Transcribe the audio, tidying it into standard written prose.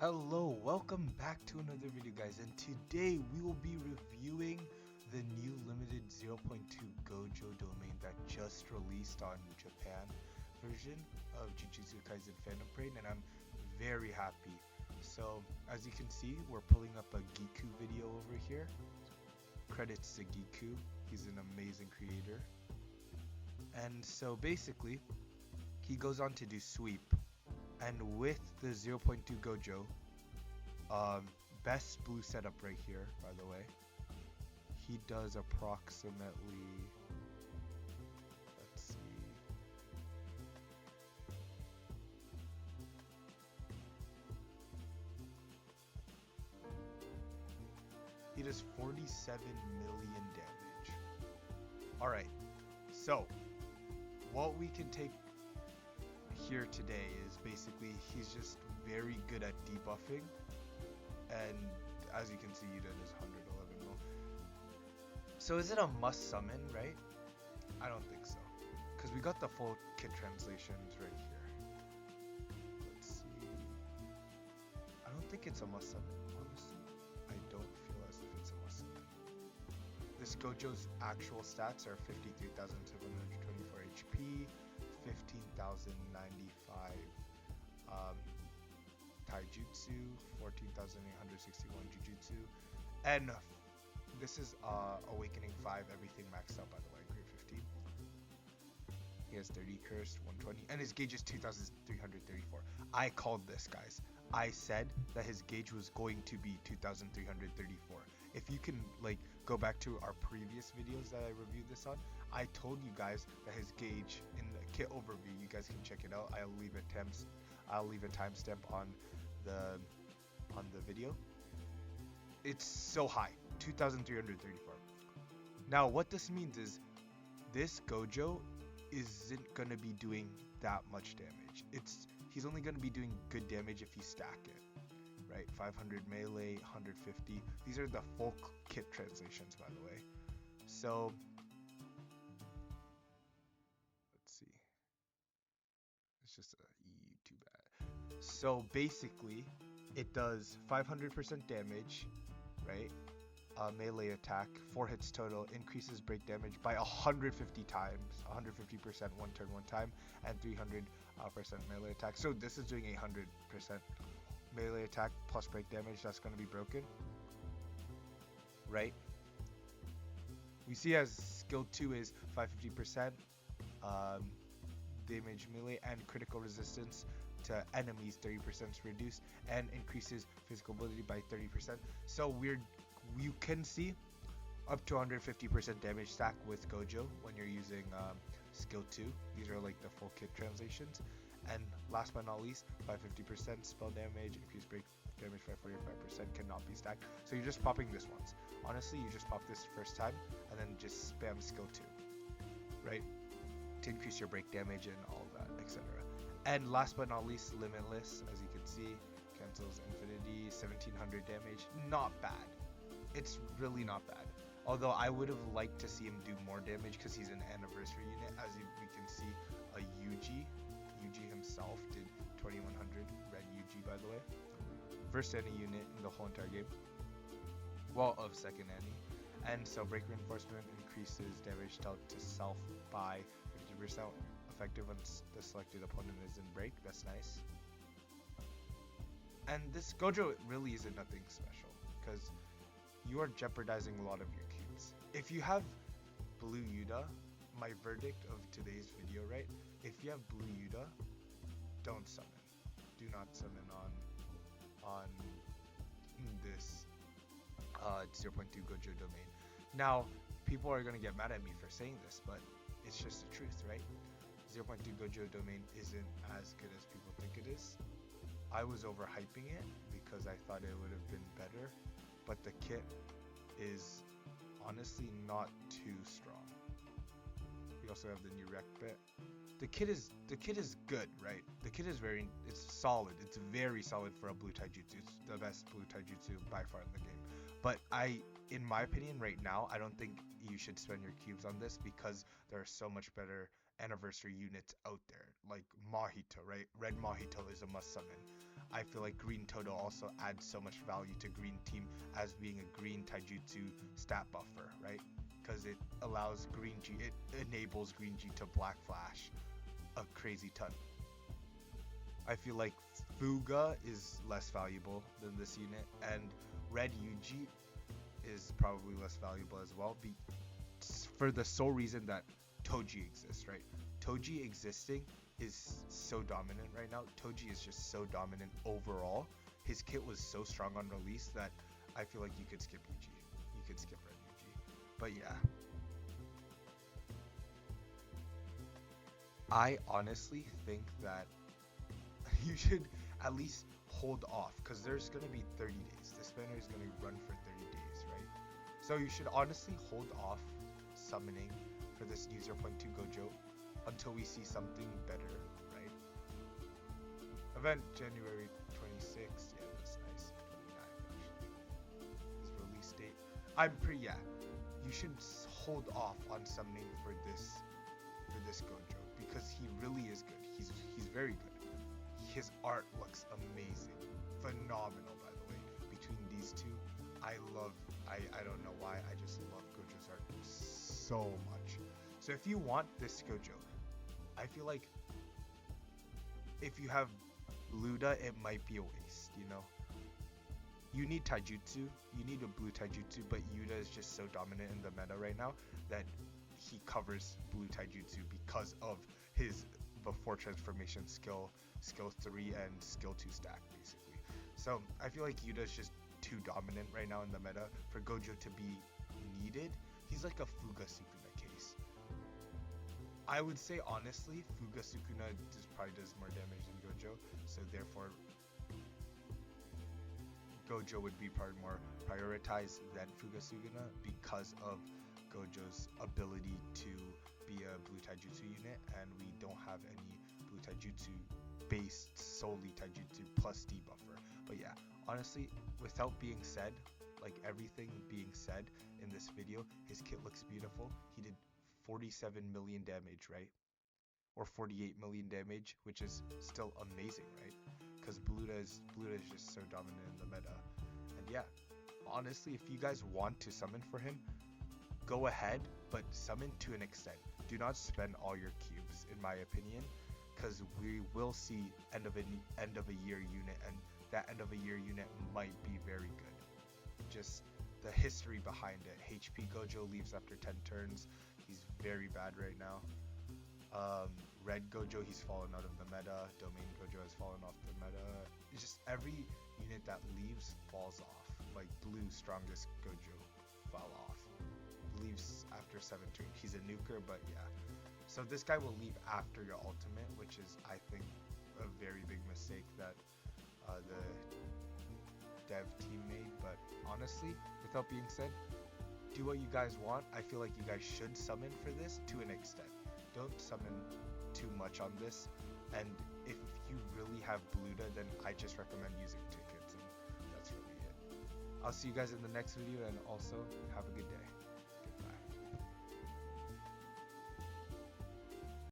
Hello, welcome back to another video guys, and today we will be reviewing the new limited 0.2 GOJO domain that just released on Japan version of Jujutsu Kaisen Phantom Parade, and I'm very happy. So as you can see, we're pulling up a Giku video over here. Credits to Giku, he's an amazing creator. And so basically, he goes on to do sweep. And with the 0.2 GOJO, best blue setup right here, by the way, he does approximately, let's see, he does 47 million damage. Alright, so what we can take here today is basically he's just very good at debuffing, and as you can see, Yuta does 111 mil. So is it a must summon, right? I don't think so, because we got the full kit translations right here. Let's see. I don't think it's a must summon, honestly. I don't feel as if it's a must summon. This Gojo's actual stats are 53,724 HP, 15,095 taijutsu, 14,861 jujutsu, and this is Awakening 5, everything maxed out, by the way, grade 15. He has 30 cursed, 120, and his gauge is 2,334. I called this, guys. I said that his gauge was going to be 2,334. If you can go back to our previous videos that I reviewed this on, I told you guys that his gauge in the kit overview, you guys can check it out. I'll leave a timestamp on the video. It's so high, 2,334. Now what this means is this GOJO isn't gonna be doing that much damage. He's only gonna be doing good damage if you stack it. Right, 500 melee, 150. These are the full kit translations, by the way. So let's see. It's just too bad. So basically, it does 500% damage, right? Melee attack, 4 hits total, increases break damage by 150 times, 150% one turn one time, and 300% melee attack. So this is doing 100% melee attack plus break damage. That's going to be broken, right? We see as skill 2 is 550% damage melee and critical resistance to enemies 30% reduced, and increases physical ability by 30%. So you can see up to 150% damage stack with GOJO when you're using skill 2. These are like the full kit translations. And last but not least, 550% spell damage, increased break damage by 45% cannot be stacked. So you're just popping this once. Honestly, you just pop this first time and then just spam skill 2, right? To increase your break damage and all that, etc. And last but not least, Limitless, as you can see, cancels infinity, 1700 damage. Not bad. It's really not bad. Although I would have liked to see him do more damage because he's an anniversary unit. As we can see, a Yuji himself did 2100, red Yuji, by the way. First any unit in the whole entire game. Well, of second any. And so break reinforcement increases damage dealt to self by 50%, effective when the selected opponent is in break. That's nice. And this GOJO really isn't nothing special, because you are jeopardizing a lot of your cubes. If you have blue Yuta, my verdict of today's video, right? If you have blue Yuta, don't summon. Do not summon on this 0.2 GOJO domain. Now, people are gonna get mad at me for saying this, but it's just the truth, right? 0.2 GOJO domain isn't as good as people think it is. I was overhyping it because I thought it would have been better, but the kit is honestly not too strong. We also have the new rec bit. The kit is good, right? The kit is it's solid. It's very solid for a blue taijutsu. It's the best blue taijutsu by far in the game. But in my opinion, right now, I don't think you should spend your cubes on this because there are so much better anniversary units out there, like Mahito, right? Red Mahito is a must summon. I feel like Green Toto also adds so much value to Green Team as being a green taijutsu stat buffer, right? Because it allows Green G, it enables Green G to Black Flash a crazy ton. I feel like Fuga is less valuable than this unit, and Red Yuji is probably less valuable as well, for the sole reason that Toji exists, right? Toji existing is so dominant right now. Toji is just so dominant overall. His kit was so strong on release that I feel like you could skip Yuji. You could skip Red Yuji. But yeah. I honestly think that you should at least hold off, because there's going to be 30 days. This banner is going to run for 30 days, right? So you should honestly hold off summoning for this new 0.2 Gojo until we see something better, right? Event January 26th. Yeah, that's nice. 29th actually. His release date. Yeah. You should hold off on summoning for this Gojo, because he really is good. He's very good. His art looks amazing, phenomenal, by the way. Between these two, I don't know why, I just love Gojo's art so much. So if you want this Gojo, I feel like if you have Luda, it might be a waste, you know? You need taijutsu, you need a blue taijutsu, but Yuta is just so dominant in the meta right now that he covers blue taijutsu because of his before transformation skill 3 and skill 2 stack, basically. So I feel like Yuta's just too dominant right now in the meta for Gojo to be needed. He's like a Fuga Sukuna case. I would say honestly, Fuga Sukuna probably does more damage than Gojo, so therefore Gojo would be probably more prioritized than Fuga Sukuna because of Gojo's ability to be a blue taijutsu unit, and we don't have any blue taijutsu based solely taijutsu plus debuffer. But yeah, honestly, without being said, like everything being said in this video, his kit looks beautiful. He did 47 million damage, right? Or 48 million damage, which is still amazing, right? Because Bluta is just so dominant in the meta. And yeah, honestly, if you guys want to summon for him, go ahead, but summon to an extent. Do not spend all your cubes, in my opinion, because we will see end of a year unit, and that end of a year unit might be very good. Just the history behind it. HP Gojo leaves after 10 turns. He's very bad right now. Red Gojo, he's fallen out of the meta. Domain Gojo has fallen off the meta. It's just every unit that leaves falls off. Like Blue, strongest Gojo, fell off. Leaves after 7 turns. He's a nuker, but yeah. So this guy will leave after your ultimate, which is, I think, a very big mistake that the dev team made. But honestly, without being said, do what you guys want. I feel like you guys should summon for this to an extent. Don't summon too much on this, and if you really have Bluta, then I just recommend using tickets, and that's really it. I'll see you guys in the next video, and also have a good day.